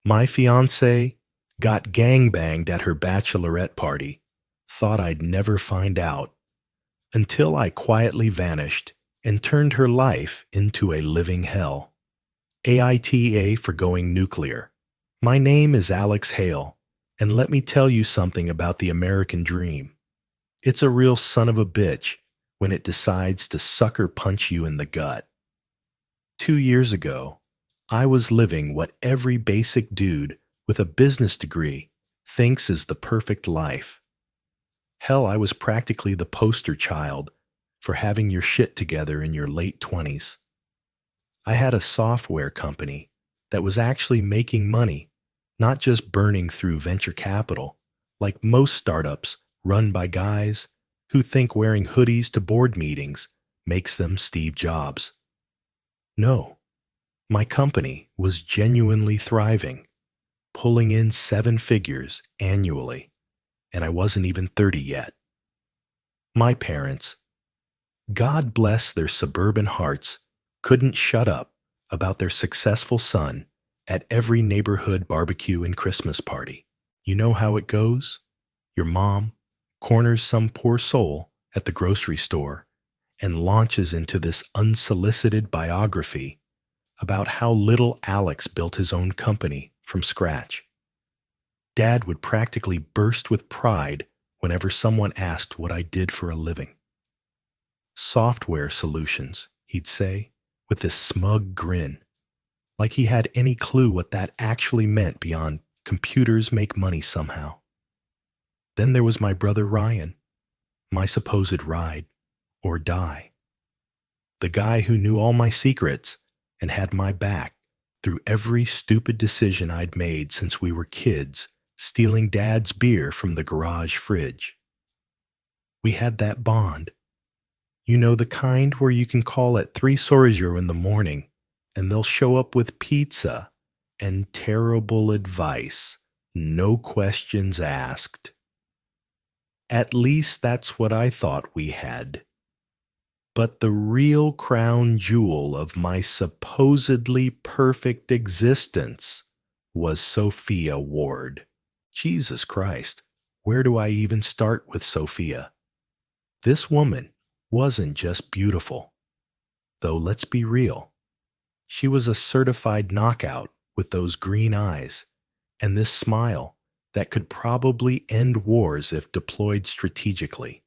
My fiancée got gangbanged at her bachelorette party, thought I'd never find out, until I quietly vanished and turned her life into a living hell. AITA for going nuclear. My name is Alex Hale, and let me tell you something about the American dream. It's a real son of a bitch when it decides to sucker punch you in the gut. 2 years ago, I was living what every basic dude with a business degree thinks is the perfect life. Hell, I was practically the poster child for having your shit together in your late 20s. I had a software company that was actually making money, not just burning through venture capital, like most startups run by guys who think wearing hoodies to board meetings makes them Steve Jobs. No, my company was genuinely thriving, pulling in 7 figures annually, and I wasn't even 30 yet. My parents, God bless their suburban hearts, couldn't shut up about their successful son at every neighborhood barbecue and Christmas party. You know how it goes? Your mom corners some poor soul at the grocery store and launches into this unsolicited biography about how little Alex built his own company from scratch. Dad would practically burst with pride whenever someone asked what I did for a living. Software solutions, he'd say, with this smug grin, like he had any clue what that actually meant beyond computers make money somehow. Then there was my brother Ryan, my supposed ride or die. The guy who knew all my secrets and had my back through every stupid decision I'd made since we were kids, stealing Dad's beer from the garage fridge. We had that bond. You know, the kind where you can call at 3 in the morning and they'll show up with pizza and terrible advice, no questions asked. At least that's what I thought we had. But the real crown jewel of my supposedly perfect existence was Sophia Ward. Jesus Christ, where do I even start with Sophia? This woman wasn't just beautiful, though let's be real. She was a certified knockout with those green eyes and this smile that could probably end wars if deployed strategically.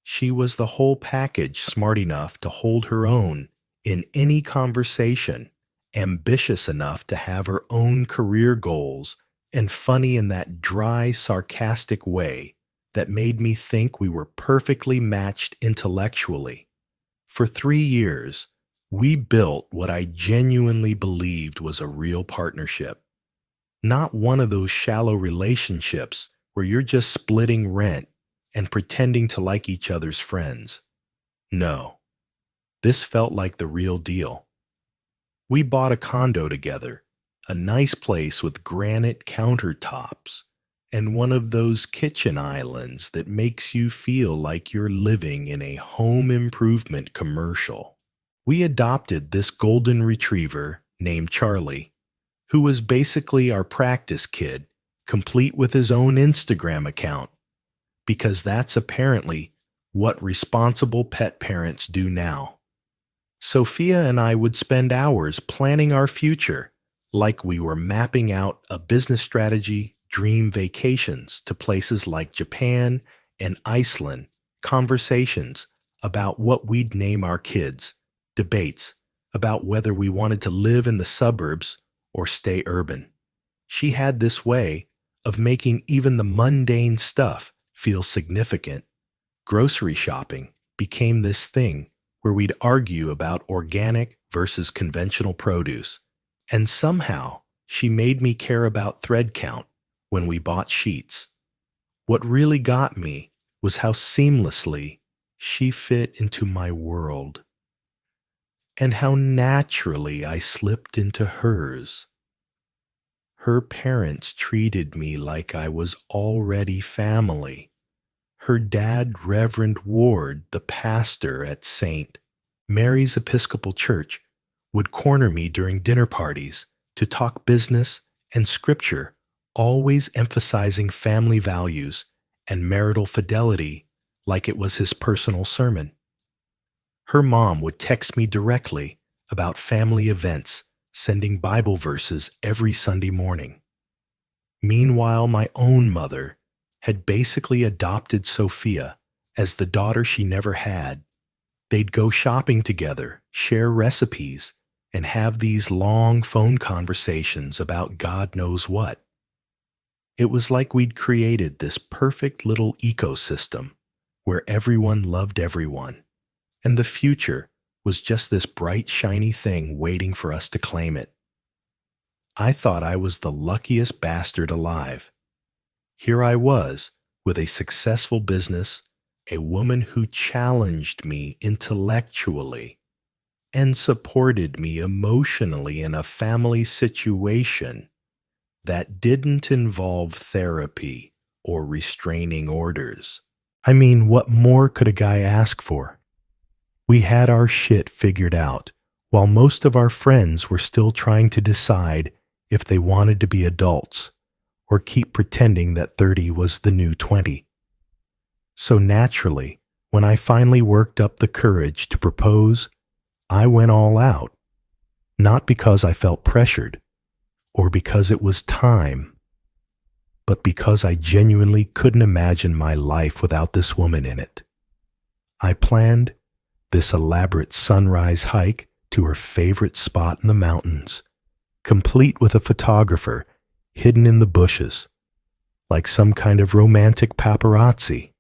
She was the whole package, smart enough to hold her own in any conversation, ambitious enough to have her own career goals, and funny in that dry, sarcastic way that made me think we were perfectly matched intellectually. For 3 years, we built what I genuinely believed was a real partnership. Not one of those shallow relationships where you're just splitting rent and pretending to like each other's friends. No, this felt like the real deal. We bought a condo together, a nice place with granite countertops, and one of those kitchen islands that makes you feel like you're living in a home improvement commercial. We adopted this golden retriever named Charlie, who was basically our practice kid, complete with his own Instagram account, because that's apparently what responsible pet parents do now. Sophia and I would spend hours planning our future like we were mapping out a business strategy, dream vacations to places like Japan and Iceland, conversations about what we'd name our kids, debates about whether we wanted to live in the suburbs or stay urban. She had this way of making even the mundane stuff feel significant. Grocery shopping became this thing where we'd argue about organic versus conventional produce, and somehow she made me care about thread count when we bought sheets. What really got me was how seamlessly she fit into my world, and how naturally I slipped into hers. Her parents treated me like I was already family. Her dad, Reverend Ward, the pastor at St. Mary's Episcopal Church, would corner me during dinner parties to talk business and scripture, always emphasizing family values and marital fidelity like it was his personal sermon. Her mom would text me directly about family events, sending Bible verses every Sunday morning. Meanwhile, my own mother had basically adopted Sophia as the daughter she never had. They'd go shopping together, share recipes, and have these long phone conversations about God knows what. It was like we'd created this perfect little ecosystem where everyone loved everyone, and the future was just this bright, shiny thing waiting for us to claim it. I thought I was the luckiest bastard alive. Here I was, with a successful business, a woman who challenged me intellectually and supported me emotionally in a family situation that didn't involve therapy or restraining orders. I mean, what more could a guy ask for? We had our shit figured out, while most of our friends were still trying to decide if they wanted to be adults or keep pretending that 30 was the new 20. So naturally, when I finally worked up the courage to propose, I went all out, not because I felt pressured or because it was time, but because I genuinely couldn't imagine my life without this woman in it. I planned this elaborate sunrise hike to her favorite spot in the mountains, complete with a photographer hidden in the bushes, like some kind of romantic paparazzi.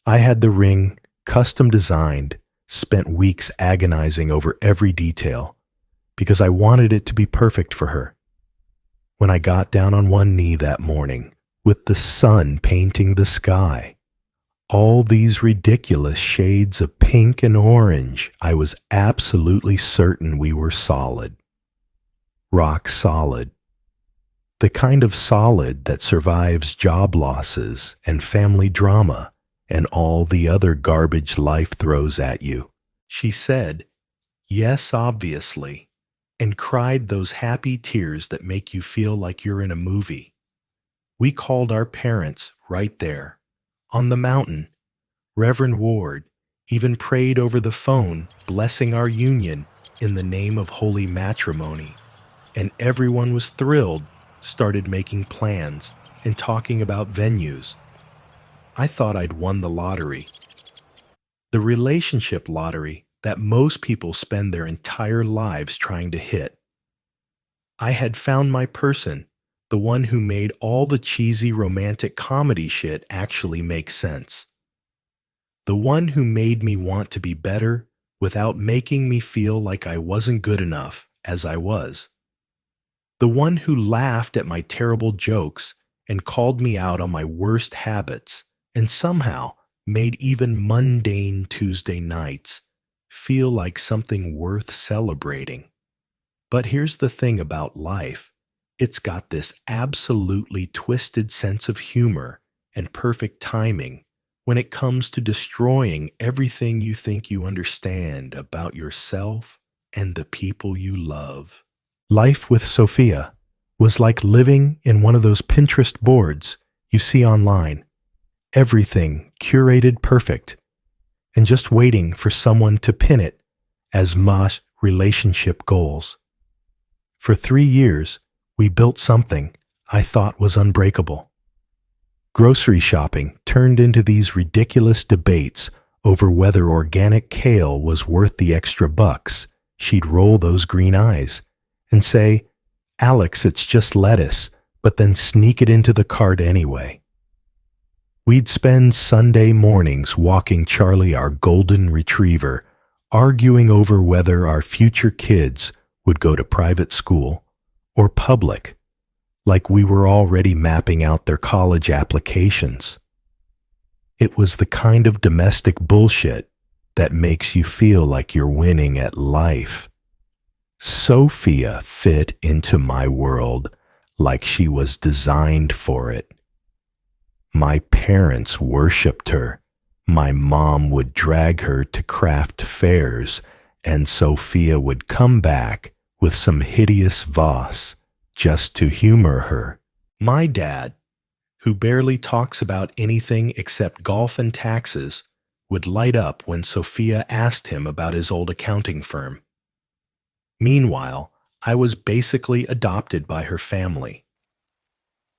I had the ring custom designed, spent weeks agonizing over every detail, because I wanted it to be perfect for her. When I got down on one knee that morning, with the sun painting the sky, all these ridiculous shades of pink and orange, I was absolutely certain we were solid. Rock solid. The kind of solid that survives job losses and family drama and all the other garbage life throws at you. She said, "Yes, obviously," and cried those happy tears that make you feel like you're in a movie. We called our parents right there, on the mountain. Reverend Ward even prayed over the phone, blessing our union in the name of holy matrimony. And everyone was thrilled, started making plans and talking about venues. I thought I'd won the lottery. The relationship lottery that most people spend their entire lives trying to hit. I had found my person, the one who made all the cheesy romantic comedy shit actually make sense. The one who made me want to be better without making me feel like I wasn't good enough as I was. The one who laughed at my terrible jokes and called me out on my worst habits and somehow made even mundane Tuesday nights feel like something worth celebrating. But here's the thing about life. It's got this absolutely twisted sense of humor and perfect timing when it comes to destroying everything you think you understand about yourself and the people you love. Life with Sophia was like living in one of those Pinterest boards you see online. Everything curated perfect, and just waiting for someone to pin it as my relationship goals. For 3 years, we built something I thought was unbreakable. Grocery shopping turned into these ridiculous debates over whether organic kale was worth the extra bucks. She'd roll those green eyes and say, "Alex, it's just lettuce," but then sneak it into the cart anyway. We'd spend Sunday mornings walking Charlie, our golden retriever, arguing over whether our future kids would go to private school or public, like we were already mapping out their college applications. It was the kind of domestic bullshit that makes you feel like you're winning at life. Sophia fit into my world like she was designed for it. My parents worshipped her. My mom would drag her to craft fairs, and Sophia would come back with some hideous vase just to humor her. My dad, who barely talks about anything except golf and taxes, would light up when Sophia asked him about his old accounting firm. Meanwhile, I was basically adopted by her family.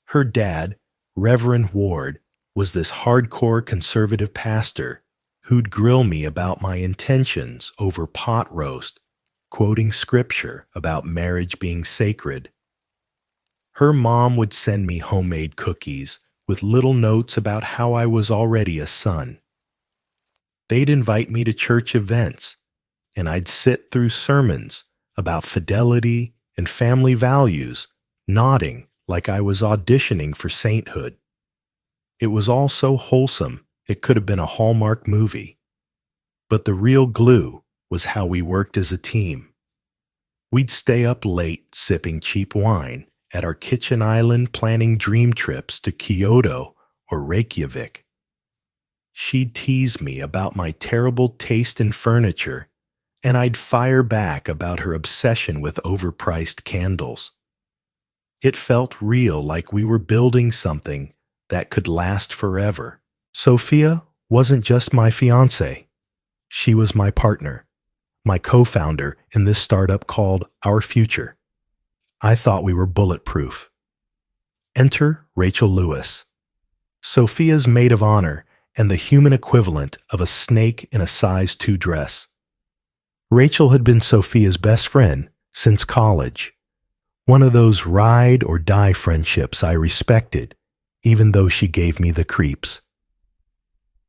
Her dad, Reverend Ward, was this hardcore conservative pastor who'd grill me about my intentions over pot roast, quoting scripture about marriage being sacred. Her mom would send me homemade cookies with little notes about how I was already a son. They'd invite me to church events, and I'd sit through sermons about fidelity and family values, nodding like I was auditioning for sainthood. It was all so wholesome it could have been a Hallmark movie. But the real glue was how we worked as a team. We'd stay up late sipping cheap wine at our kitchen island planning dream trips to Kyoto or Reykjavik. She'd tease me about my terrible taste in furniture, and I'd fire back about her obsession with overpriced candles. It felt real, like we were building something that could last forever. Sophia wasn't just my fiancée. She was my partner, my co-founder in this startup called Our Future. I thought we were bulletproof. Enter Rachel Lewis, Sophia's maid of honor and the human equivalent of a snake in a size 2 dress. Rachel had been Sophia's best friend since college, one of those ride or die friendships I respected, even though she gave me the creeps.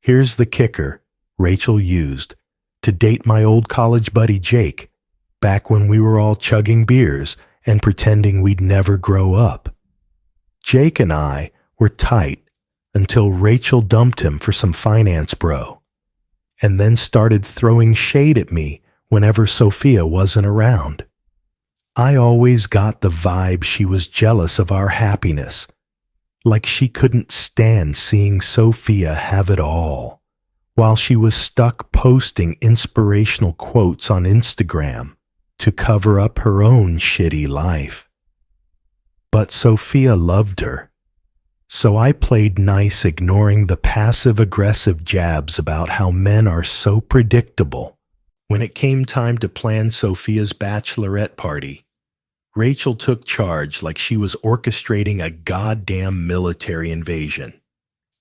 Here's the kicker Rachel used to date my old college buddy Jake, back when we were all chugging beers and pretending we'd never grow up. Jake and I were tight until Rachel dumped him for some finance bro, and then started throwing shade at me whenever Sophia wasn't around. I always got the vibe she was jealous of our happiness, like she couldn't stand seeing Sophia have it all, while she was stuck posting inspirational quotes on Instagram to cover up her own shitty life. But Sophia loved her, so I played nice, ignoring the passive-aggressive jabs about how men are so predictable. When it came time to plan Sophia's bachelorette party, Rachel took charge like she was orchestrating a goddamn military invasion.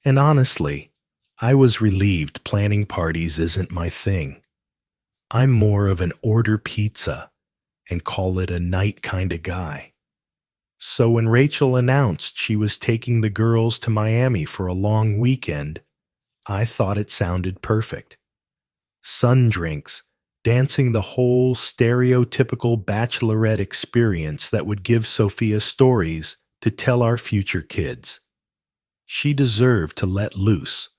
And honestly, I was relieved planning parties isn't my thing. I'm more of an order pizza and call it a night kind of guy. So when Rachel announced she was taking the girls to Miami for a long weekend, I thought it sounded perfect. Sun drinks, dancing, the whole stereotypical bachelorette experience that would give Sophia stories to tell our future kids. She deserved to let loose.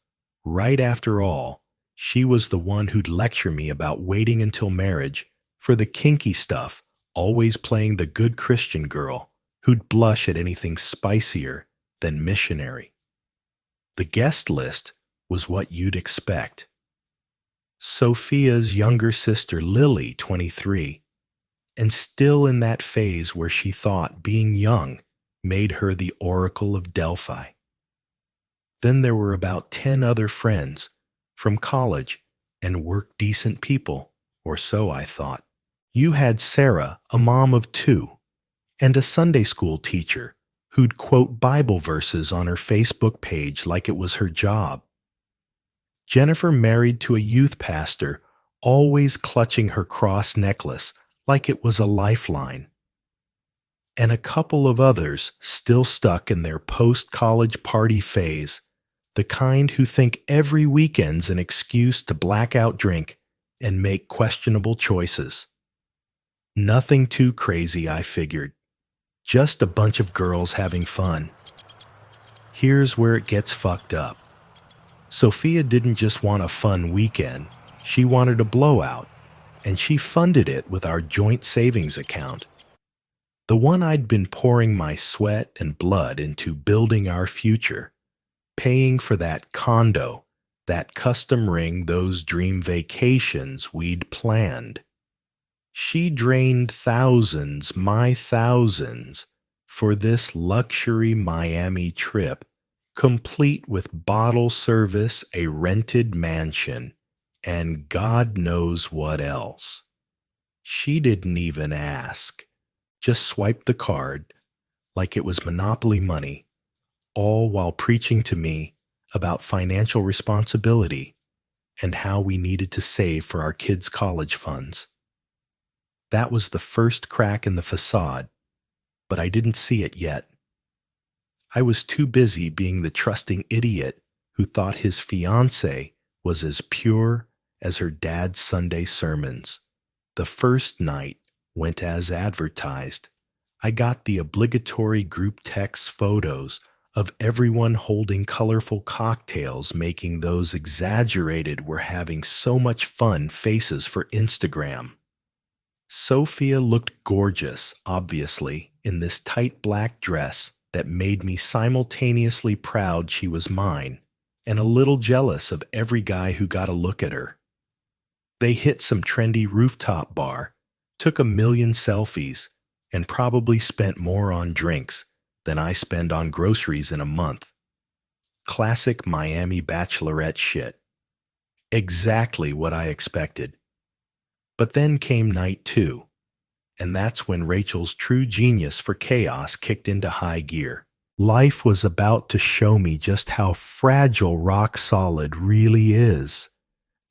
Right, after all, she was the one who'd lecture me about waiting until marriage for the kinky stuff, always playing the good Christian girl who'd blush at anything spicier than missionary. The guest list was what you'd expect. Sophia's younger sister Lily, 23, and still in that phase where she thought being young made her the Oracle of Delphi. Then there were about 10 other friends from college and work-decent people, or so I thought. You had Sarah, a mom of 2, and a Sunday school teacher who'd quote Bible verses on her Facebook page like it was her job. Jennifer, married to a youth pastor, always clutching her cross necklace like it was a lifeline. And a couple of others still stuck in their post-college party phase, the kind who think every weekend's an excuse to blackout drink and make questionable choices. Nothing too crazy, I figured. Just a bunch of girls having fun. Here's where it gets fucked up. Sophia didn't just want a fun weekend, she wanted a blowout, and she funded it with our joint savings account. The one I'd been pouring my sweat and blood into building our future, paying for that condo, that custom ring, those dream vacations we'd planned. She drained thousands, my thousands, for this luxury Miami trip, complete with bottle service, a rented mansion, and God knows what else. She didn't even ask, just swiped the card like it was Monopoly money, all while preaching to me about financial responsibility and how we needed to save for our kids' college funds. That was the first crack in the facade, but I didn't see it yet. I was too busy being the trusting idiot who thought his fiancée was as pure as her dad's Sunday sermons. The first night went as advertised. I got the obligatory group text photos of everyone holding colorful cocktails, making those exaggerated "we're having so much fun" faces for Instagram. Sophia looked gorgeous, obviously, in this tight black dress that made me simultaneously proud she was mine and a little jealous of every guy who got a look at her. They hit some trendy rooftop bar, took a million selfies, and probably spent more on drinks than I spend on groceries in a month. Classic Miami bachelorette shit. Exactly what I expected. But then came night 2, and that's when Rachel's true genius for chaos kicked into high gear. Life was about to show me just how fragile rock solid really is.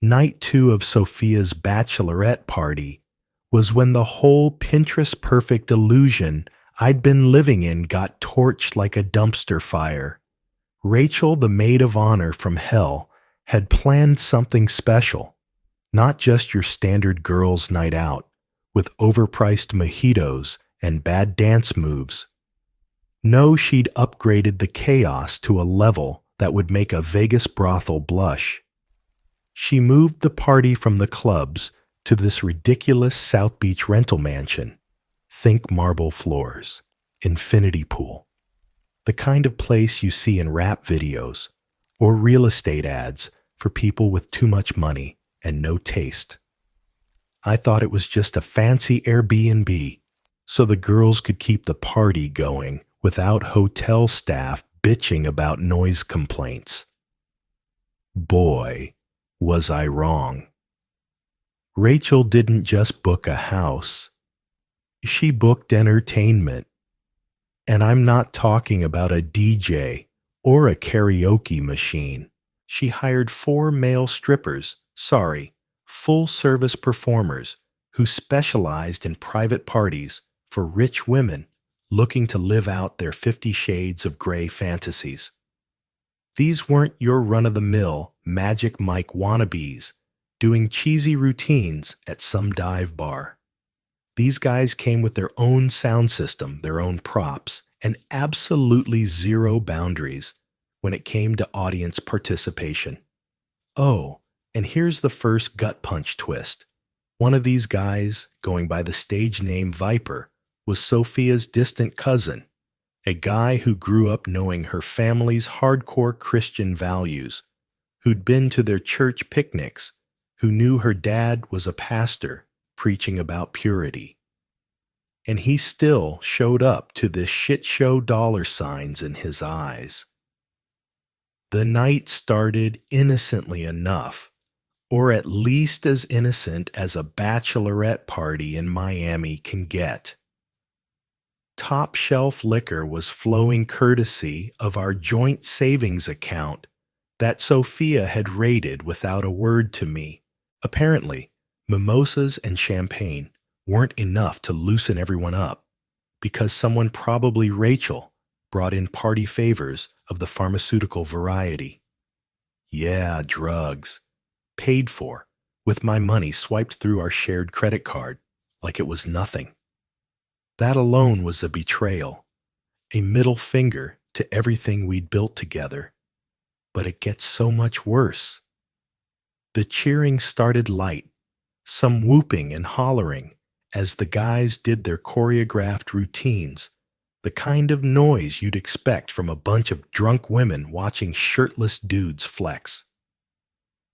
Night 2 of Sophia's bachelorette party was when the whole Pinterest-perfect illusion I'd been living in got torched like a dumpster fire. Rachel, the maid of honor from hell, had planned something special. Not just your standard girls' night out, with overpriced mojitos and bad dance moves. No, she'd upgraded the chaos to a level that would make a Vegas brothel blush. She moved the party from the clubs to this ridiculous South Beach rental mansion. Think marble floors, infinity pool. The kind of place you see in rap videos or real estate ads for people with too much money and no taste. I thought it was just a fancy Airbnb so the girls could keep the party going without hotel staff bitching about noise complaints. Boy, was I wrong. Rachel didn't just book a house. She booked entertainment. And I'm not talking about a DJ or a karaoke machine. She hired 4 male strippers, full-service performers who specialized in private parties for rich women looking to live out their 50 Shades of Grey fantasies. These weren't your run-of-the-mill Magic Mike wannabes doing cheesy routines at some dive bar. These guys came with their own sound system, their own props, and absolutely zero boundaries when it came to audience participation. Oh, and here's the first gut punch twist. One of these guys, going by the stage name Viper, was Sophia's distant cousin, a guy who grew up knowing her family's hardcore Christian values, who'd been to their church picnics, who knew her dad was a pastor preaching about purity. And he still showed up to this shit show dollar signs in his eyes. The night started innocently enough, or at least as innocent as a bachelorette party in Miami can get. Top shelf liquor was flowing courtesy of our joint savings account that Sophia had raided without a word to me. Apparently, mimosas and champagne weren't enough to loosen everyone up, because someone, probably Rachel, brought in party favors of the pharmaceutical variety. Yeah, drugs. Paid for, with my money swiped through our shared credit card like it was nothing. That alone was a betrayal, a middle finger to everything we'd built together. But it gets so much worse. The cheering started light, some whooping and hollering as the guys did their choreographed routines, the kind of noise you'd expect from a bunch of drunk women watching shirtless dudes flex.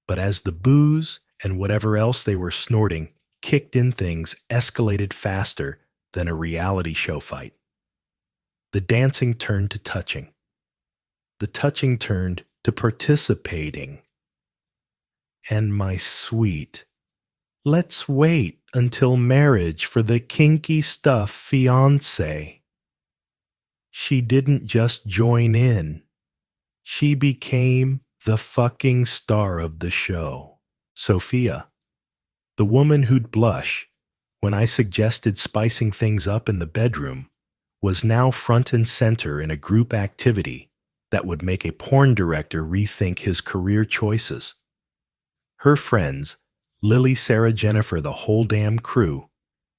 But as the booze and whatever else they were snorting kicked in, things escalated faster than a reality show fight. The dancing turned to touching. The touching turned to participating. And my sweet, let's wait until marriage for the kinky stuff fiancé. She didn't just join in. She became the fucking star of the show. Sophia, the woman who'd blush when I suggested spicing things up in the bedroom, was now front and center in a group activity that would make a porn director rethink his career choices. Her friends, Lily, Sarah, Jennifer, the whole damn crew,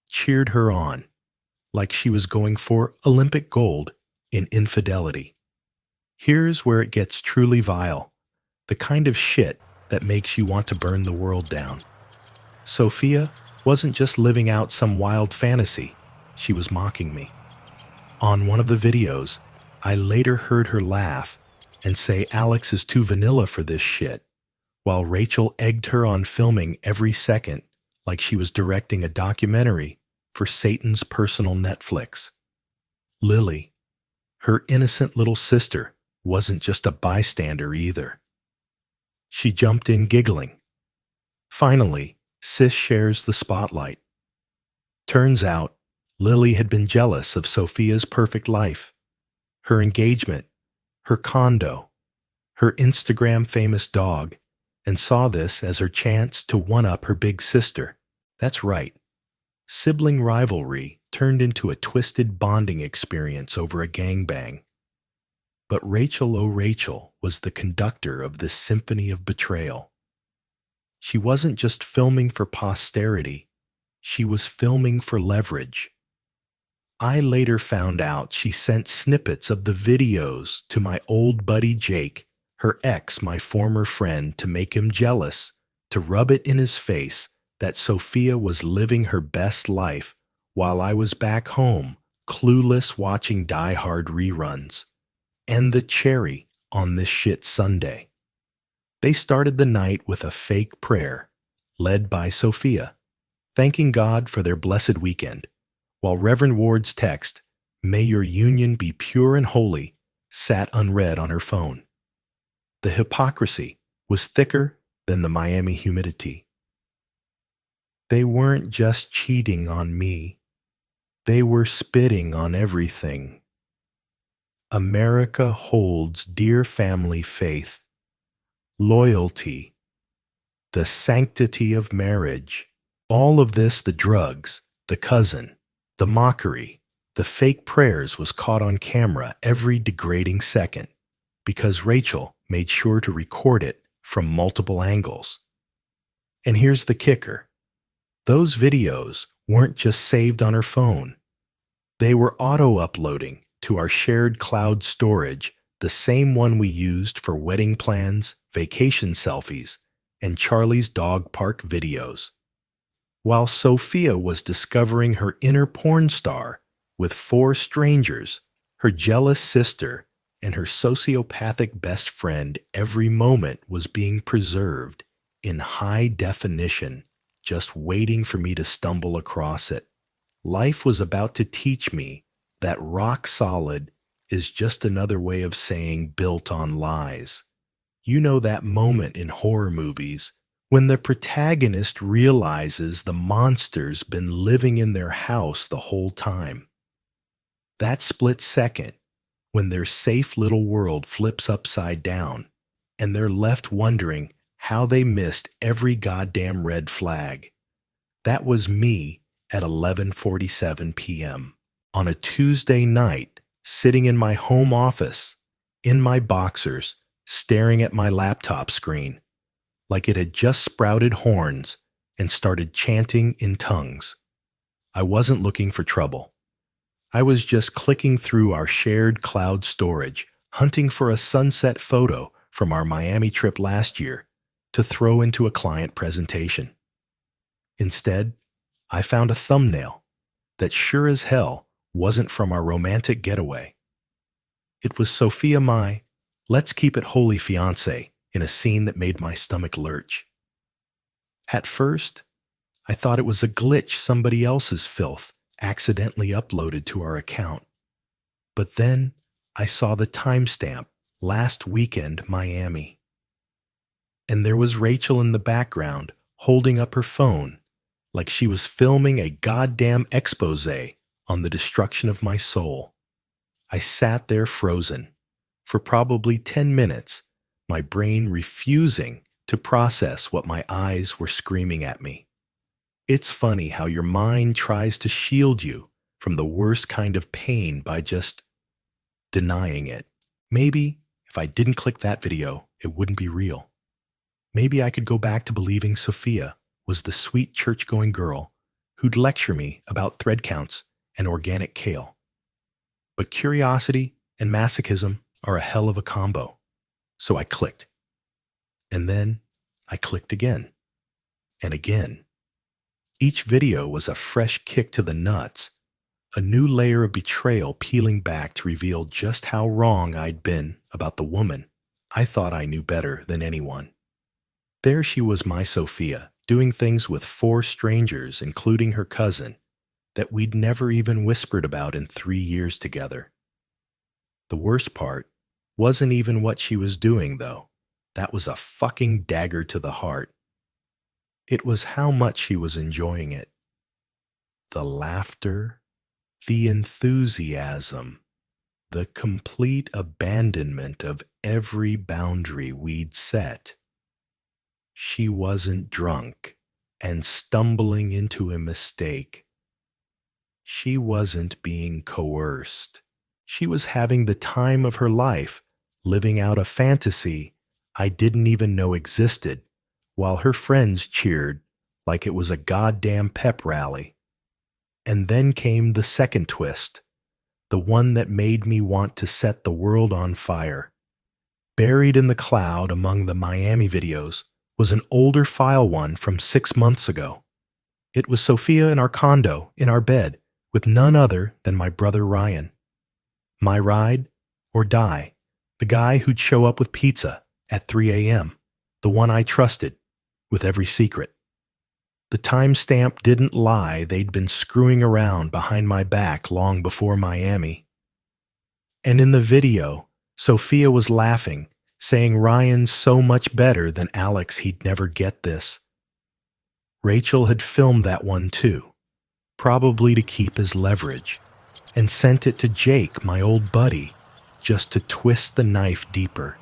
cheered her on like she was going for Olympic gold in infidelity. Here's where it gets truly vile, the kind of shit that makes you want to burn the world down. Sophia wasn't just living out some wild fantasy, she was mocking me. On one of the videos, I later heard her laugh and say Alex is too vanilla for this shit, while Rachel egged her on filming every second like she was directing a documentary for Satan's personal Netflix. Lily, her innocent little sister, wasn't just a bystander either. She jumped in giggling. Finally, Sis shares the spotlight. Turns out, Lily had been jealous of Sophia's perfect life, her engagement, her condo, her Instagram-famous dog, and saw this as her chance to one-up her big sister. That's right. Sibling rivalry turned into a twisted bonding experience over a gangbang. But Rachel, oh Rachel, was the conductor of this symphony of betrayal. She wasn't just filming for posterity, she was filming for leverage. I later found out she sent snippets of the videos to my old buddy Jake, her ex, my former friend, to make him jealous, to rub it in his face that Sophia was living her best life while I was back home, clueless watching Die Hard reruns. And the cherry on this shit Sunday. They started the night with a fake prayer, led by Sophia, thanking God for their blessed weekend, while Reverend Ward's text, "May your union be pure and holy," sat unread on her phone. The hypocrisy was thicker than the Miami humidity. They weren't just cheating on me. They were spitting on everything. America holds dear family faith, loyalty, the sanctity of marriage. All of this, the drugs, the cousin, the mockery, the fake prayers, was caught on camera every degrading second because Rachel made sure to record it from multiple angles. And here's the kicker. Those videos weren't just saved on her phone. They were auto-uploading to our shared cloud storage, the same one we used for wedding plans, vacation selfies, and Charlie's dog park videos. While Sophia was discovering her inner porn star with 4 strangers, her jealous sister, and her sociopathic best friend, every moment was being preserved in high definition, just waiting for me to stumble across it. Life was about to teach me that rock solid is just another way of saying built on lies. You know that moment in horror movies when the protagonist realizes the monster's been living in their house the whole time. That split second when their safe little world flips upside down and they're left wondering how they missed every goddamn red flag. That was me at 11:47 p.m. on a Tuesday night, sitting in my home office, in my boxers, staring at my laptop screen, like it had just sprouted horns and started chanting in tongues. I wasn't looking for trouble. I was just clicking through our shared cloud storage, hunting for a sunset photo from our Miami trip last year to throw into a client presentation. Instead, I found a thumbnail that sure as hell wasn't from our romantic getaway. It was Sophia my "Let's keep it holy" fiancé in a scene that made my stomach lurch. At first, I thought it was a glitch somebody else's filth accidentally uploaded to our account. But then I saw the timestamp, last weekend, Miami. And there was Rachel in the background, holding up her phone, like she was filming a goddamn expose on the destruction of my soul. I sat there frozen for probably 10 minutes, my brain refusing to process what my eyes were screaming at me. It's funny how your mind tries to shield you from the worst kind of pain by just denying it. Maybe if I didn't click that video, it wouldn't be real. Maybe I could go back to believing Sophia was the sweet church-going girl who'd lecture me about thread counts and organic kale. But curiosity and masochism are a hell of a combo. So I clicked. And then I clicked again. And again. Each video was a fresh kick to the nuts, a new layer of betrayal peeling back to reveal just how wrong I'd been about the woman I thought I knew better than anyone. There she was, my Sophia, doing things with 4 strangers, including her cousin, that we'd never even whispered about in 3 years together. The worst part wasn't even what she was doing, though. That was a fucking dagger to the heart. It was how much she was enjoying it. The laughter, the enthusiasm, the complete abandonment of every boundary we'd set. She wasn't drunk and stumbling into a mistake. She wasn't being coerced. She was having the time of her life, living out a fantasy I didn't even know existed, while her friends cheered like it was a goddamn pep rally. And then came the second twist, the one that made me want to set the world on fire. Buried in the cloud among the Miami videos was an older file one from 6 months ago. It was Sophia in our condo, in our bed, with none other than my brother Ryan. My ride or die, the guy who'd show up with pizza at 3 a.m., the one I trusted with every secret. The timestamp didn't lie. They'd been screwing around behind my back long before Miami. And in the video, Sophia was laughing, saying Ryan's so much better than Alex he'd never get this. Rachel had filmed that one too, probably to keep his leverage, and sent it to Jake, my old buddy, just to twist the knife deeper.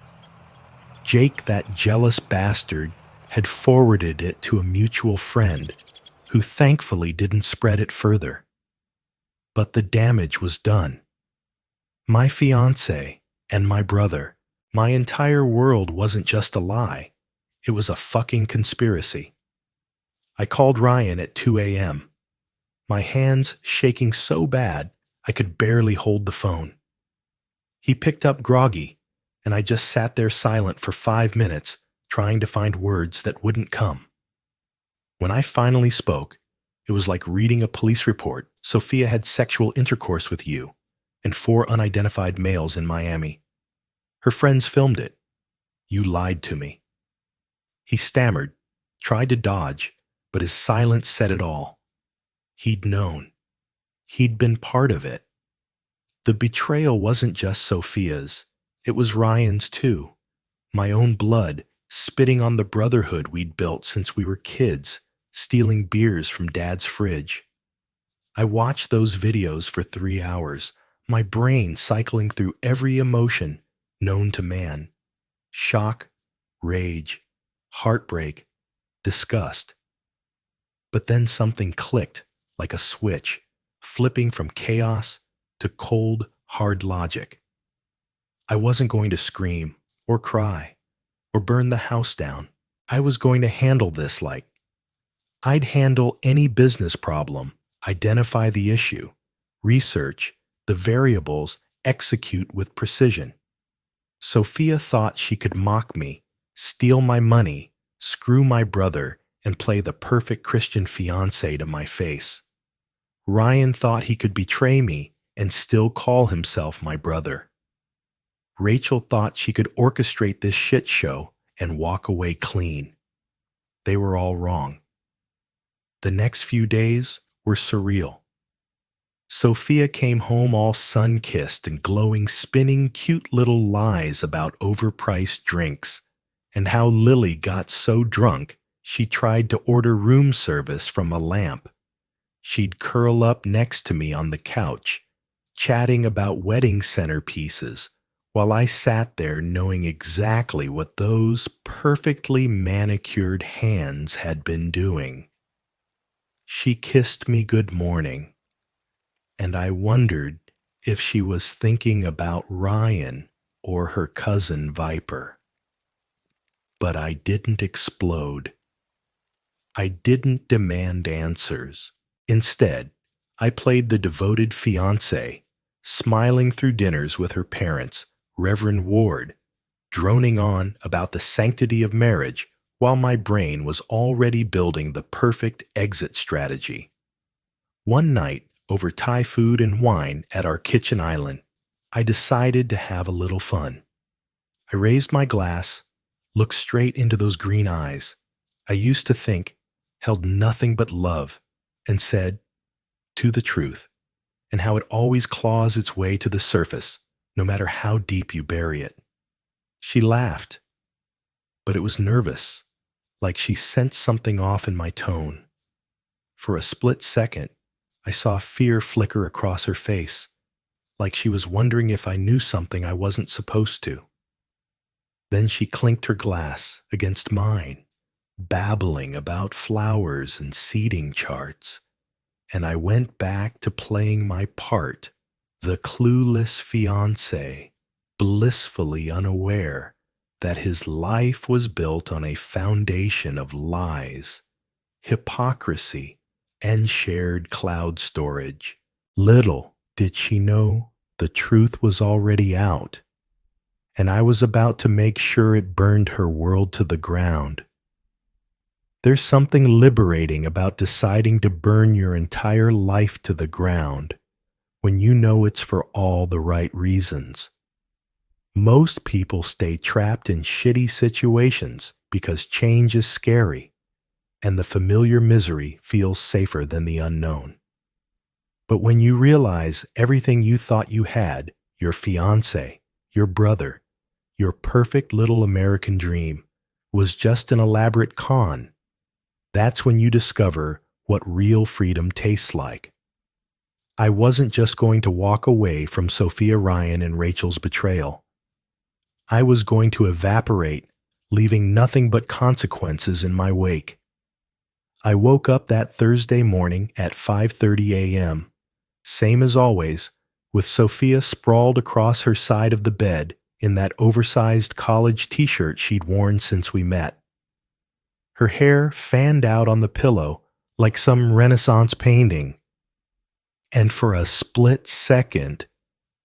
Jake, that jealous bastard, had forwarded it to a mutual friend who thankfully didn't spread it further. But the damage was done. My fiancée and my brother, my entire world wasn't just a lie. It was a fucking conspiracy. I called Ryan at 2 a.m., my hands shaking so bad I could barely hold the phone. He picked up groggy, and I just sat there silent for 5 minutes, trying to find words that wouldn't come. When I finally spoke, it was like reading a police report. Sophia had sexual intercourse with you and 4 unidentified males in Miami. Her friends filmed it. You lied to me. He stammered, tried to dodge, but his silence said it all. He'd known. He'd been part of it. The betrayal wasn't just Sophia's. It was Ryan's too. My own blood, spitting on the brotherhood we'd built since we were kids, stealing beers from Dad's fridge. I watched those videos for 3 hours, my brain cycling through every emotion known to man. Shock, rage, heartbreak, disgust. But then something clicked like a switch, flipping from chaos to cold, hard logic. I wasn't going to scream or cry or burn the house down. I was going to handle this like I'd handle any business problem, identify the issue, research the variables, execute with precision. Sophia thought she could mock me, steal my money, screw my brother, and play the perfect Christian fiancé to my face. Ryan thought he could betray me and still call himself my brother. Rachel thought she could orchestrate this shit show and walk away clean. They were all wrong. The next few days were surreal. Sophia came home all sun-kissed and glowing, spinning cute little lies about overpriced drinks and how Lily got so drunk she tried to order room service from a lamp. She'd curl up next to me on the couch, chatting about wedding centerpieces, while I sat there knowing exactly what those perfectly manicured hands had been doing. She kissed me good morning, and I wondered if she was thinking about Ryan or her cousin Viper. But I didn't explode. I didn't demand answers. Instead, I played the devoted fiancée, smiling through dinners with her parents, Reverend Ward, droning on about the sanctity of marriage while my brain was already building the perfect exit strategy. One night, over Thai food and wine at our kitchen island, I decided to have a little fun. I raised my glass, looked straight into those green eyes I used to think held nothing but love, and said, "To the truth," and how it always claws its way to the surface, no matter how deep you bury it. She laughed, but it was nervous, like she sensed something off in my tone. For a split second, I saw fear flicker across her face, like she was wondering if I knew something I wasn't supposed to. Then she clinked her glass against mine, babbling about flowers and seating charts, and I went back to playing my part, the clueless fiancé, blissfully unaware that his life was built on a foundation of lies, hypocrisy, and shared cloud storage. Little did she know the truth was already out, and I was about to make sure it burned her world to the ground. There's something liberating about deciding to burn your entire life to the ground when you know it's for all the right reasons. Most people stay trapped in shitty situations because change is scary, and the familiar misery feels safer than the unknown. But when you realize everything you thought you had, your fiancé, your brother, your perfect little American dream, was just an elaborate con, that's when you discover what real freedom tastes like. I wasn't just going to walk away from Sophia Ryan and Rachel's betrayal. I was going to evaporate, leaving nothing but consequences in my wake. I woke up that Thursday morning at 5:30 a.m., same as always, with Sophia sprawled across her side of the bed in that oversized college t-shirt she'd worn since we met. Her hair fanned out on the pillow like some Renaissance painting. And for a split second,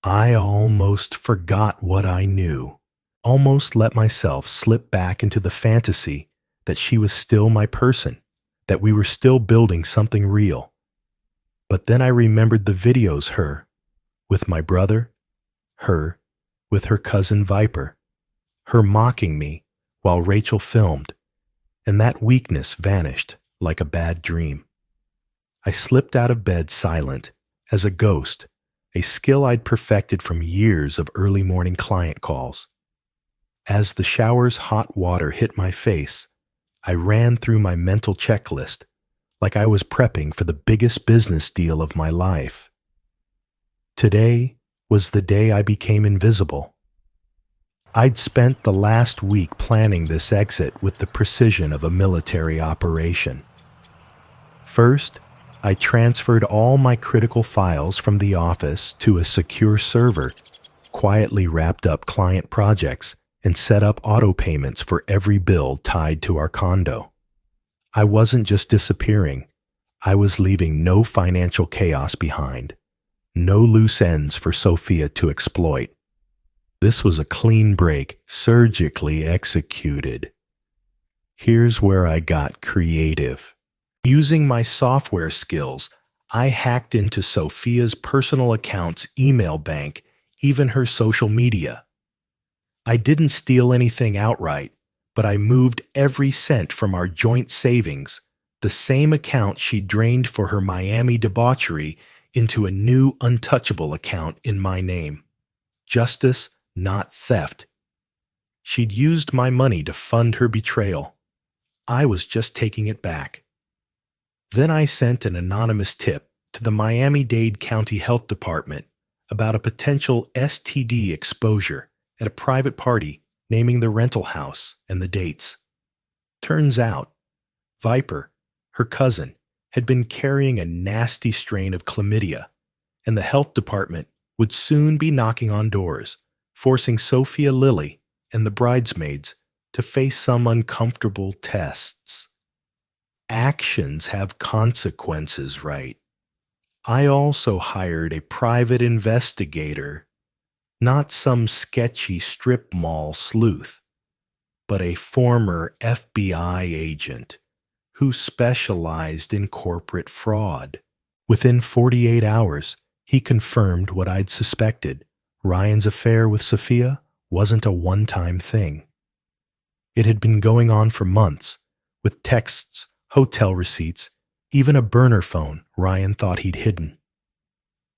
I almost forgot what I knew, almost let myself slip back into the fantasy that she was still my person, that we were still building something real. But then I remembered the videos, her with my brother, her with her cousin Viper, her mocking me while Rachel filmed, and that weakness vanished like a bad dream. I slipped out of bed silent, as a ghost, a skill I'd perfected from years of early morning client calls. As the shower's hot water hit my face, I ran through my mental checklist like I was prepping for the biggest business deal of my life. Today was the day I became invisible. I'd spent the last week planning this exit with the precision of a military operation. First, I transferred all my critical files from the office to a secure server, quietly wrapped up client projects, and set up auto payments for every bill tied to our condo. I wasn't just disappearing, I was leaving no financial chaos behind, no loose ends for Sophia to exploit. This was a clean break, surgically executed. Here's where I got creative. Using my software skills, I hacked into Sophia's personal account's email bank, even her social media. I didn't steal anything outright, but I moved every cent from our joint savings, the same account she drained for her Miami debauchery, into a new untouchable account in my name. Justice, not theft. She'd used my money to fund her betrayal. I was just taking it back. Then I sent an anonymous tip to the Miami-Dade County Health Department about a potential STD exposure at a private party, naming the rental house and the dates. Turns out, Viper, her cousin, had been carrying a nasty strain of chlamydia, and the health department would soon be knocking on doors, forcing Sophia Lily and the bridesmaids to face some uncomfortable tests. Actions have consequences, right? I also hired a private investigator, not some sketchy strip mall sleuth, but a former FBI agent who specialized in corporate fraud. Within 48 hours, he confirmed what I'd suspected. Ryan's affair with Sophia wasn't a one-time thing. It had been going on for months, with texts, hotel receipts, even a burner phone Ryan thought he'd hidden.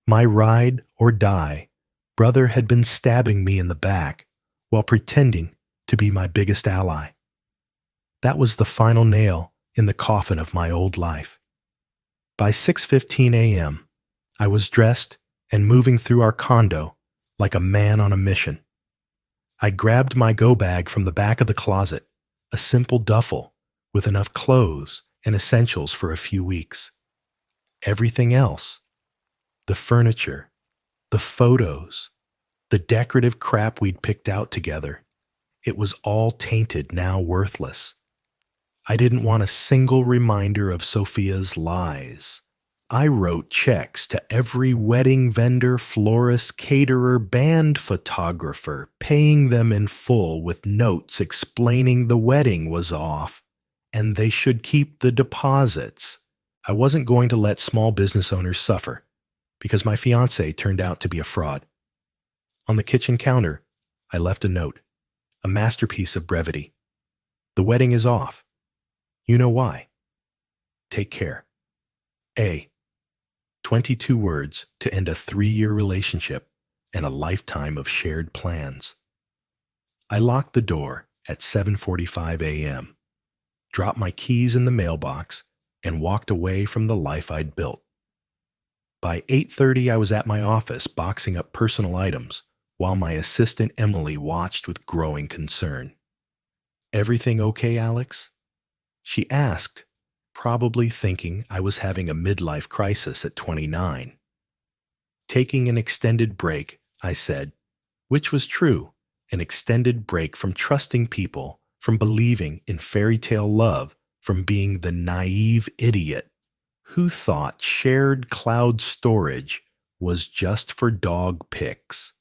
My ride or die brother had been stabbing me in the back while pretending to be my biggest ally. That was the final nail in the coffin of my old life. By 6:15 a.m., I was dressed and moving through our condo like a man on a mission. I grabbed my go bag from the back of the closet, a simple duffel with enough clothes and essentials for a few weeks. Everything else, the furniture, the photos, the decorative crap we'd picked out together, it was all tainted, now worthless. I didn't want a single reminder of Sophia's lies. I wrote checks to every wedding vendor, florist, caterer, band photographer, paying them in full with notes explaining the wedding was off and they should keep the deposits. I wasn't going to let small business owners suffer because my fiancée turned out to be a fraud. On the kitchen counter, I left a note, a masterpiece of brevity. The wedding is off. You know why. Take care. A. 22 words to end a 3-year relationship and a lifetime of shared plans. I locked the door at 7:45 a.m., dropped my keys in the mailbox, and walked away from the life I'd built. By 8:30, I was at my office boxing up personal items while my assistant Emily watched with growing concern. "Everything okay, Alex?" she asked, probably thinking I was having a midlife crisis at 29. Taking an extended break, I said, which was true, an extended break from trusting people, from believing in fairy tale love, from being the naive idiot who thought shared cloud storage was just for dog pics.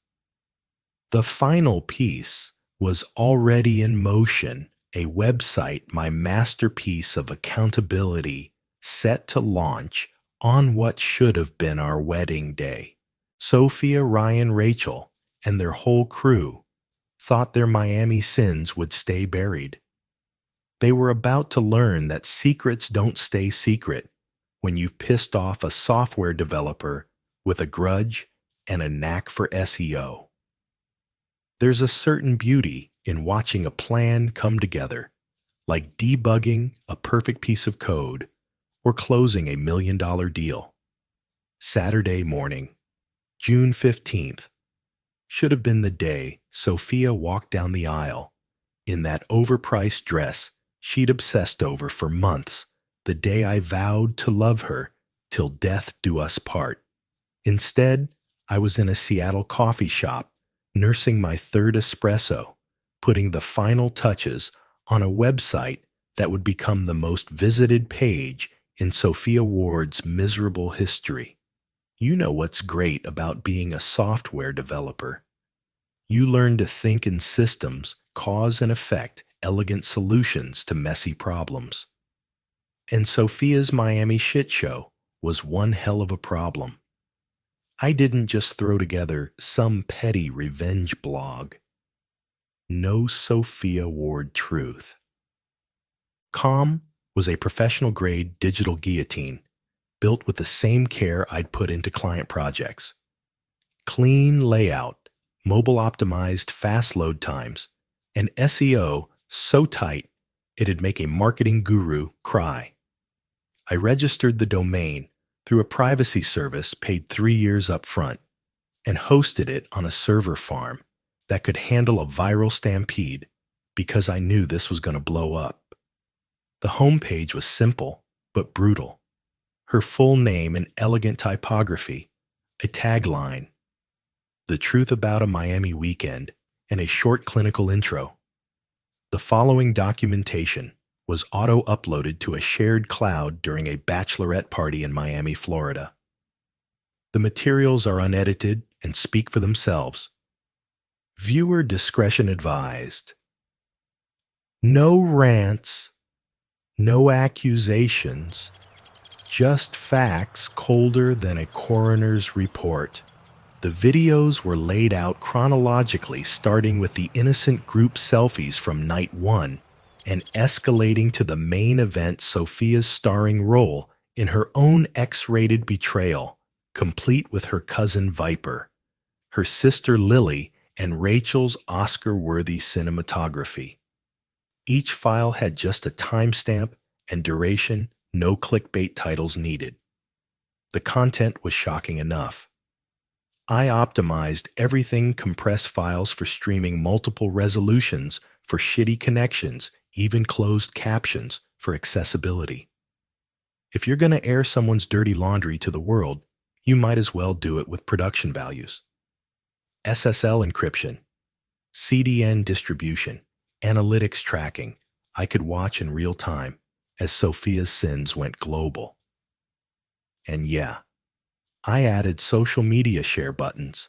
The final piece was already in motion, a website, my masterpiece of accountability, set to launch on what should have been our wedding day. Sophia, Ryan, Rachel, and their whole crew thought their Miami sins would stay buried. They were about to learn that secrets don't stay secret when you've pissed off a software developer with a grudge and a knack for SEO. There's a certain beauty in watching a plan come together, like debugging a perfect piece of code or closing a $1 million deal. Saturday morning, June 15th, should have been the day Sophia walked down the aisle in that overpriced dress she'd obsessed over for months, the day I vowed to love her till death do us part. Instead, I was in a Seattle coffee shop, nursing my third espresso, putting the final touches on a website that would become the most visited page in Sophia Ward's miserable history. You know what's great about being a software developer. You learn to think in systems, cause and effect elegant solutions to messy problems. And Sophia's Miami shit show was one hell of a problem. I didn't just throw together some petty revenge blog. No Sophia Ward truth. Com was a professional-grade digital guillotine, built with the same care I'd put into client projects. Clean layout, mobile-optimized fast load times, and SEO so tight it'd make a marketing guru cry. I registered the domain through a privacy service paid 3 years up front and hosted it on a server farm that could handle a viral stampede because I knew this was going to blow up. The homepage was simple but brutal. Her full name in elegant typography, a tagline, "The truth about a Miami weekend," and a short clinical intro. The following documentation was auto-uploaded to a shared cloud during a bachelorette party in Miami, Florida. The materials are unedited and speak for themselves. Viewer discretion advised. No rants, no accusations, just facts colder than a coroner's report. The videos were laid out chronologically, starting with the innocent group selfies from night 1 and escalating to the main event, Sophia's starring role in her own X-rated betrayal, complete with her cousin Viper, her sister Lily, and Rachel's Oscar-worthy cinematography. Each file had just a timestamp and duration, no clickbait titles needed. The content was shocking enough. I optimized everything, compressed files for streaming, multiple resolutions for shitty connections, even closed captions for accessibility. If you're going to air someone's dirty laundry to the world, you might as well do it with production values. SSL encryption, CDN distribution, analytics tracking, I could watch in real time as Sophia's sins went global. And yeah, I added social media share buttons.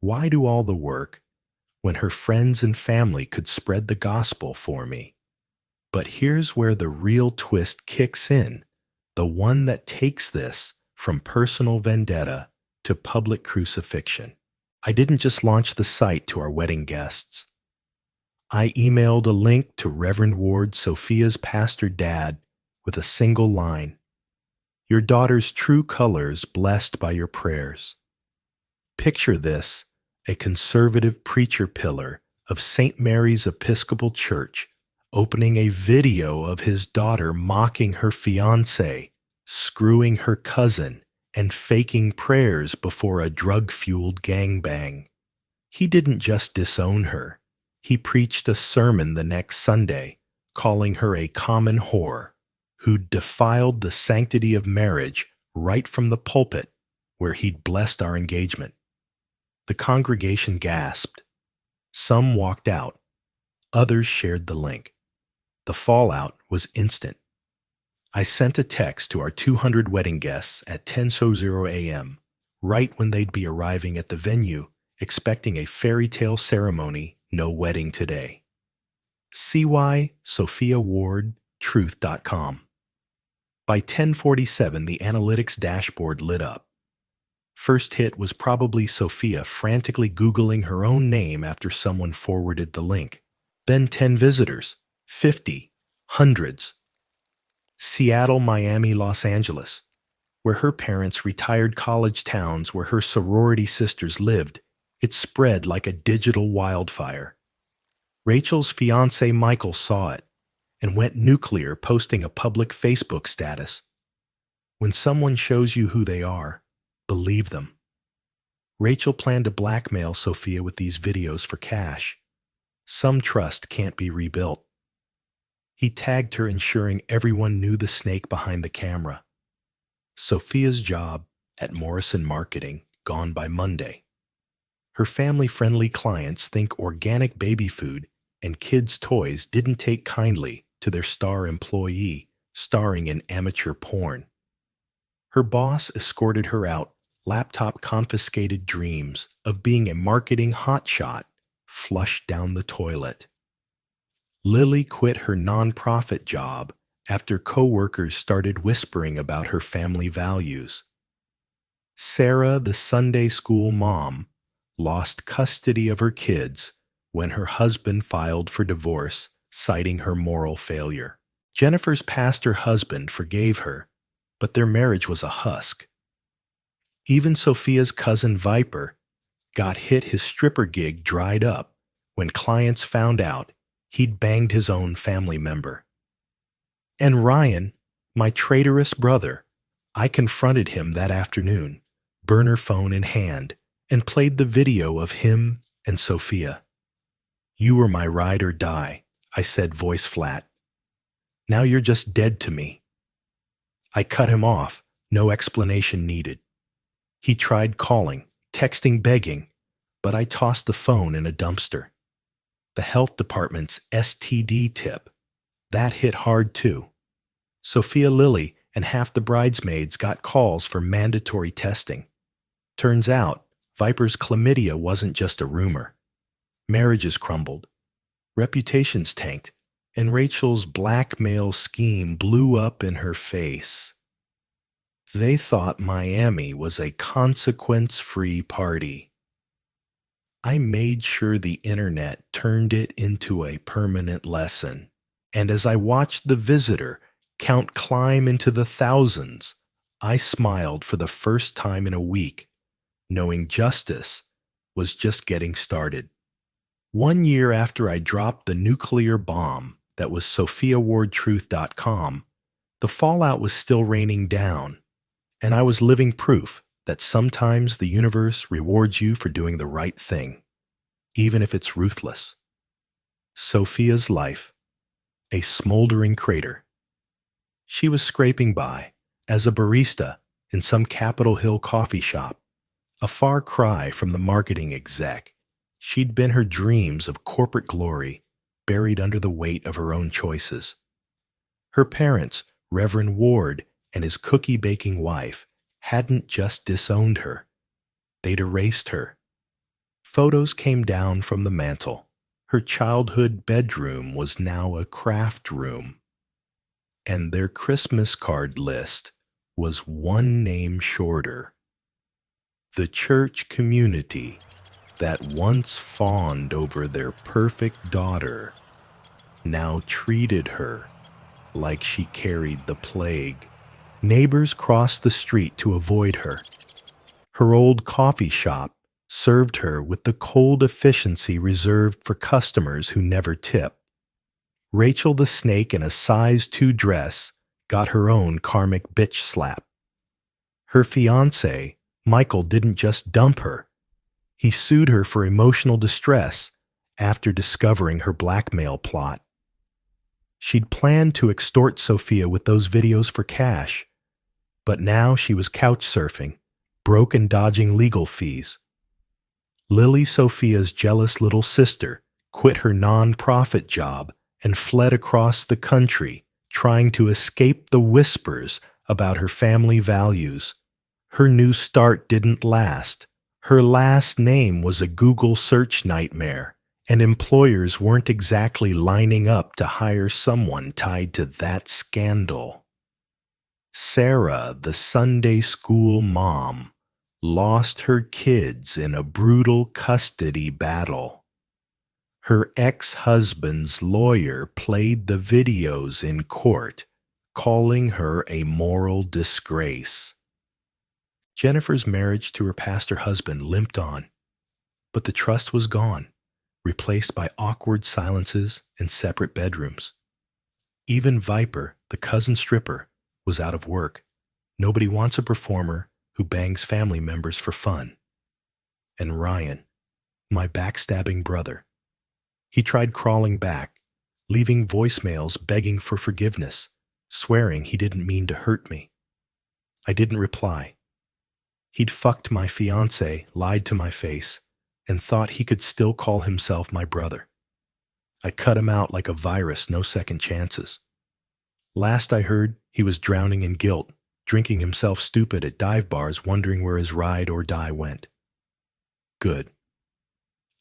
Why do all the work when her friends and family could spread the gospel for me? But here's where the real twist kicks in, the one that takes this from personal vendetta to public crucifixion. I didn't just launch the site to our wedding guests. I emailed a link to Reverend Ward, Sophia's pastor dad, with a single line: "Your daughter's true colors blessed by your prayers." Picture this, a conservative preacher pillar of St. Mary's Episcopal Church opening a video of his daughter mocking her fiancé, screwing her cousin, and faking prayers before a drug-fueled gangbang. He didn't just disown her. He preached a sermon the next Sunday, calling her a common whore who defiled the sanctity of marriage right from the pulpit where he'd blessed our engagement. The congregation gasped. Some walked out. Others shared the link. The fallout was instant. I sent a text to our 200 wedding guests at 10:00 a.m., right when they'd be arriving at the venue, expecting a fairy tale ceremony, no wedding today. CY Sophia Ward, truth.com. By 10:47, the analytics dashboard lit up. First hit was probably Sophia frantically Googling her own name after someone forwarded the link. Then 10 visitors, 50, hundreds. Seattle, Miami, Los Angeles, where her parents' retired college towns where her sorority sisters lived, it spread like a digital wildfire. Rachel's fiancé Michael saw it and went nuclear, posting a public Facebook status. When someone shows you who they are, believe them. Rachel planned to blackmail Sophia with these videos for cash. Some trust can't be rebuilt. He tagged her, ensuring everyone knew the snake behind the camera. Sophia's job at Morrison Marketing gone by Monday. Her family-friendly clients think organic baby food and kids' toys didn't take kindly to their star employee starring in amateur porn. Her boss escorted her out, laptop confiscated, dreams of being a marketing hotshot flushed down the toilet. Lily quit her nonprofit job after coworkers started whispering about her family values. Sarah, the Sunday school mom, lost custody of her kids when her husband filed for divorce, citing her moral failure. Jennifer's pastor husband forgave her, but their marriage was a husk. Even Sophia's cousin Viper got hit his stripper gig dried up when clients found out he'd banged his own family member. And Ryan, my traitorous brother, I confronted him that afternoon, burner phone in hand, and played the video of him and Sophia. "You were my ride or die," I said, voice flat. "Now you're just dead to me." I cut him off, no explanation needed. He tried calling, texting, begging, but I tossed the phone in a dumpster. The health department's STD tip, that hit hard too. Sophia Lily and half the bridesmaids got calls for mandatory testing. Turns out, Viper's chlamydia wasn't just a rumor. Marriages crumbled, reputations tanked, and Rachel's blackmail scheme blew up in her face. They thought Miami was a consequence-free party. I made sure the internet turned it into a permanent lesson, and as I watched the visitor count climb into the thousands, I smiled for the first time in a week, knowing justice was just getting started. 1 year after I dropped the nuclear bomb that was SophiaWardTruth.com, the fallout was still raining down, and I was living proof that sometimes the universe rewards you for doing the right thing, even if it's ruthless. Sophia's life, a smoldering crater. She was scraping by as a barista in some Capitol Hill coffee shop, a far cry from the marketing exec. She'd been her dreams of corporate glory buried under the weight of her own choices. Her parents, Reverend Ward and his cookie-baking wife, hadn't just disowned her. They'd erased her. Photos came down from the mantel. Her childhood bedroom was now a craft room. And their Christmas card list was one name shorter. The church community that once fawned over their perfect daughter now treated her like she carried the plague. Neighbors crossed the street to avoid her. Her old coffee shop served her with the cold efficiency reserved for customers who never tip. Rachel the snake in a size 2 dress got her own karmic bitch slap. Her fiancé, Michael, didn't just dump her. He sued her for emotional distress after discovering her blackmail plot. She'd planned to extort Sophia with those videos for cash, but now she was couch surfing, broke and dodging legal fees. Lily, Sophia's jealous little sister, quit her non-profit job and fled across the country, trying to escape the whispers about her family values. Her new start didn't last. Her last name was a Google search nightmare, and employers weren't exactly lining up to hire someone tied to that scandal. Sarah, the Sunday school mom, lost her kids in a brutal custody battle. Her ex-husband's lawyer played the videos in court, calling her a moral disgrace. Jennifer's marriage to her pastor husband limped on, but the trust was gone, replaced by awkward silences and separate bedrooms. Even Viper, the cousin stripper, was out of work. Nobody wants a performer who bangs family members for fun. And Ryan, my backstabbing brother. He tried crawling back, leaving voicemails begging for forgiveness, swearing he didn't mean to hurt me. I didn't reply. He'd fucked my fiancée, lied to my face, and thought he could still call himself my brother. I cut him out like a virus, no second chances. Last I heard, he was drowning in guilt, drinking himself stupid at dive bars, wondering where his ride or die went. Good.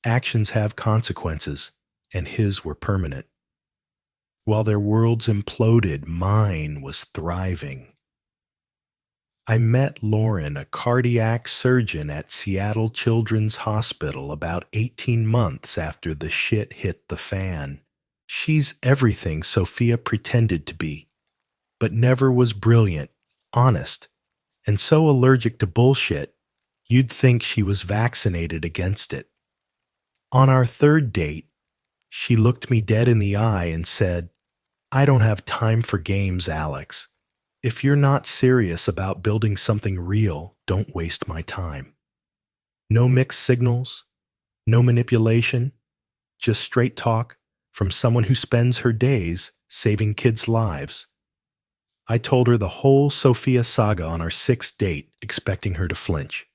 Actions have consequences, and his were permanent. While their worlds imploded, mine was thriving. I met Lauren, a cardiac surgeon at Seattle Children's Hospital, about 18 months after the shit hit the fan. She's everything Sophia pretended to be, but never was brilliant, honest, and so allergic to bullshit, you'd think she was vaccinated against it. On our third date, she looked me dead in the eye and said, "I don't have time for games, Alex. If you're not serious about building something real, don't waste my time." No mixed signals, no manipulation, just straight talk from someone who spends her days saving kids' lives. I told her the whole Sophia saga on our sixth date, expecting her to flinch.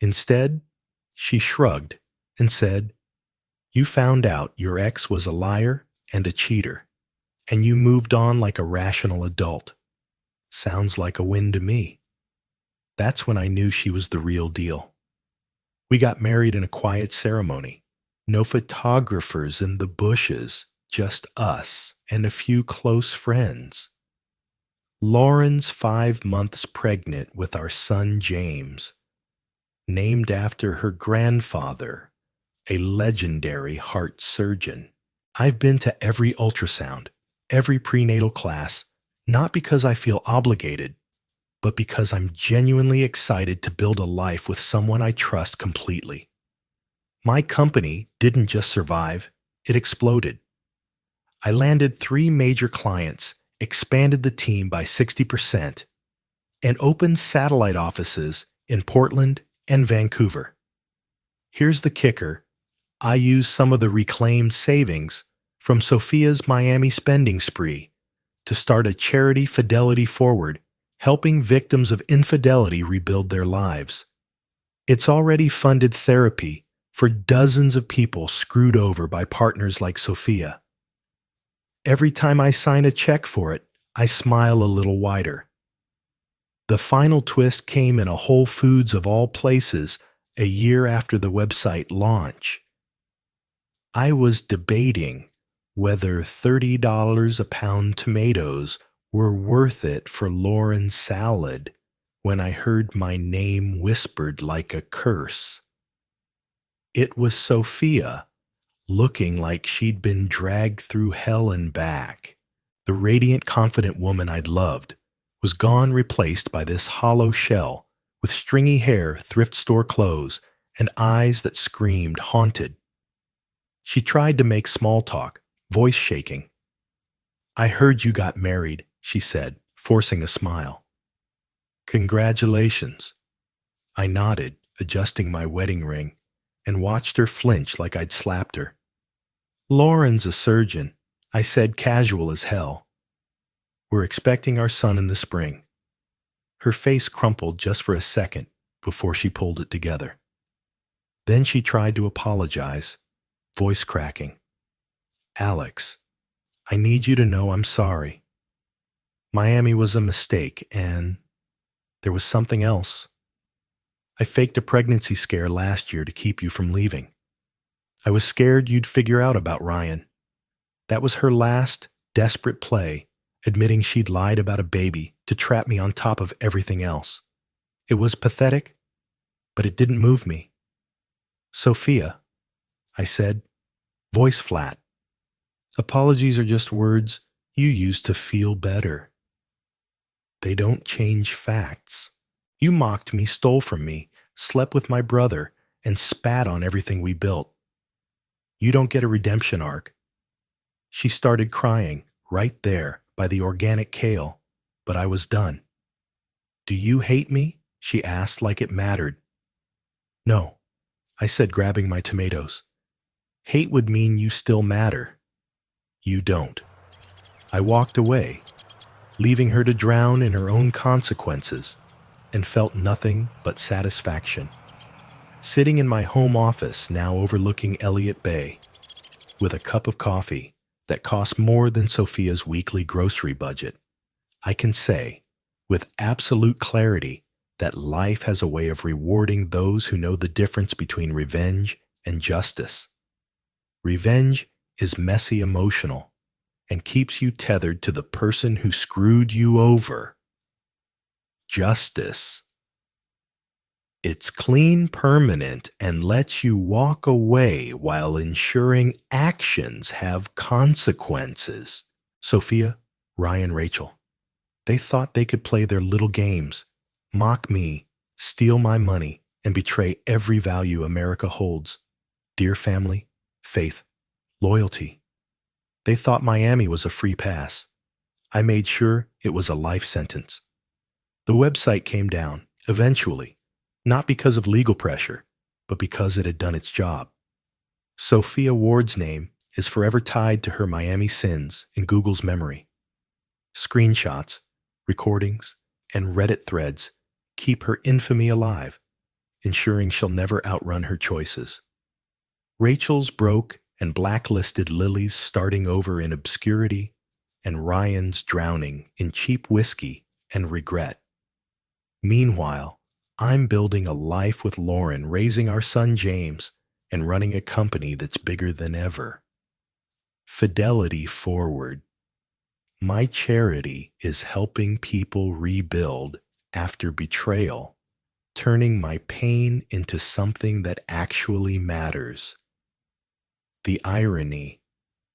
Instead, she shrugged and said, "You found out your ex was a liar and a cheater, and you moved on like a rational adult. Sounds like a win to me." That's when I knew she was the real deal. We got married in a quiet ceremony. No photographers in the bushes, just us and a few close friends. Lauren's 5 months pregnant with our son James, named after her grandfather, a legendary heart surgeon. I've been to every ultrasound, every prenatal class, not because I feel obligated, but because I'm genuinely excited to build a life with someone I trust completely. My company didn't just survive, it exploded. I landed 3 major clients, expanded the team by 60%, and opened satellite offices in Portland and Vancouver. Here's the kicker: I used some of the reclaimed savings from Sophia's Miami spending spree to start a charity, Fidelity Forward, helping victims of infidelity rebuild their lives. It's already funded therapy for dozens of people screwed over by partners like Sophia. Every time I sign a check for it, I smile a little wider. The final twist came in a Whole Foods of all places a year after the website launch. I was debating whether $30 a pound tomatoes were worth it for Lauren's salad when I heard my name whispered like a curse. It was Sophia, looking like she'd been dragged through hell and back. The radiant, confident woman I'd loved was gone, replaced by this hollow shell with stringy hair, thrift store clothes, and eyes that screamed haunted. She tried to make small talk, voice shaking. "I heard you got married," she said, forcing a smile. "Congratulations." I nodded, adjusting my wedding ring, and watched her flinch like I'd slapped her. "Lauren's a surgeon," I said, casual as hell. "We're expecting our son in the spring." Her face crumpled just for a second before she pulled it together. Then she tried to apologize, voice cracking. "Alex, I need you to know I'm sorry. Miami was a mistake, and there was something else. I faked a pregnancy scare last year to keep you from leaving. I was scared you'd figure out about Ryan. That was her last, desperate play, admitting she'd lied about a baby to trap me on top of everything else. It was pathetic, but it didn't move me." "Sophia," I said, voice flat. "Apologies are just words you use to feel better. They don't change facts. You mocked me, stole from me, slept with my brother, and spat on everything we built. You don't get a redemption arc." She started crying right there by the organic kale, but I was done. "Do you hate me?" she asked like it mattered. "No," I said, grabbing my tomatoes. "Hate would mean you still matter. You don't." I walked away, leaving her to drown in her own consequences, and felt nothing but satisfaction. Sitting in my home office, now overlooking Elliott Bay, with a cup of coffee that cost more than Sophia's weekly grocery budget, I can say, with absolute clarity, that life has a way of rewarding those who know the difference between revenge and justice. Revenge is messy, emotional, and keeps you tethered to the person who screwed you over. Justice, it's clean, permanent, and lets you walk away while ensuring actions have consequences. Sophia, Ryan, Rachel. They thought they could play their little games, mock me, steal my money, and betray every value America holds: dear family, faith, loyalty. They thought Miami was a free pass. I made sure it was a life sentence. The website came down, eventually, not because of legal pressure, but because it had done its job. Sophia Ward's name is forever tied to her Miami sins in Google's memory. Screenshots, recordings, and Reddit threads keep her infamy alive, ensuring she'll never outrun her choices. Rachel's broke and blacklisted Lily's starting over in obscurity, and Ryan's drowning in cheap whiskey and regret. Meanwhile, I'm building a life with Lauren, raising our son James, and running a company that's bigger than ever. Fidelity forward. My charity is helping people rebuild after betrayal, turning my pain into something that actually matters. The irony: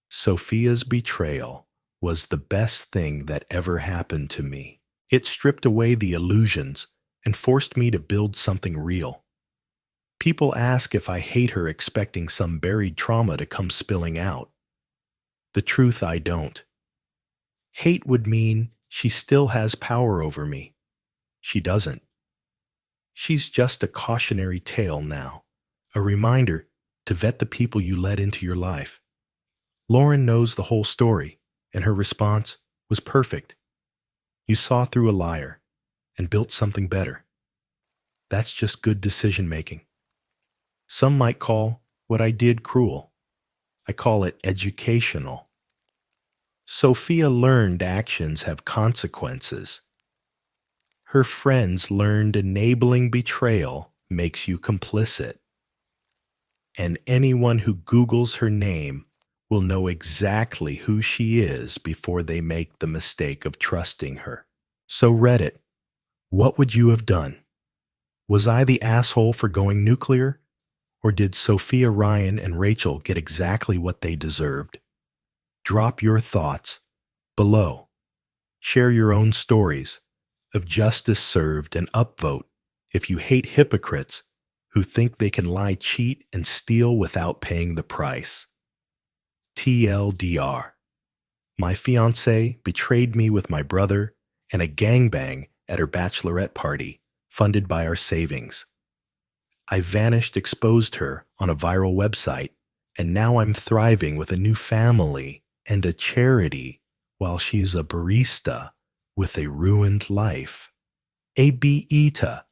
Sophia's betrayal was the best thing that ever happened to me. It stripped away the illusions and forced me to build something real. People ask if I hate her, expecting some buried trauma to come spilling out. The truth, I don't. Hate would mean she still has power over me. She doesn't. She's just a cautionary tale now, a reminder to vet the people you let into your life. Lauren knows the whole story, and her response was perfect. You saw through a liar and built something better. That's just good decision making. Some might call what I did cruel. I call it educational. Sophia learned actions have consequences. Her friends learned enabling betrayal makes you complicit. And anyone who Googles her name will know exactly who she is before they make the mistake of trusting her. So Reddit, what would you have done? Was I the asshole for going nuclear? Or did Sophia, Ryan, and Rachel get exactly what they deserved? Drop your thoughts below. Share your own stories of justice served, and upvote if you hate hypocrites who think they can lie, cheat, and steal without paying the price. TLDR. My fiancée betrayed me with my brother and a gangbang at her bachelorette party, funded by our savings. I vanished, exposed her on a viral website, and now I'm thriving with a new family and a charity while she's a barista with a ruined life. A beita.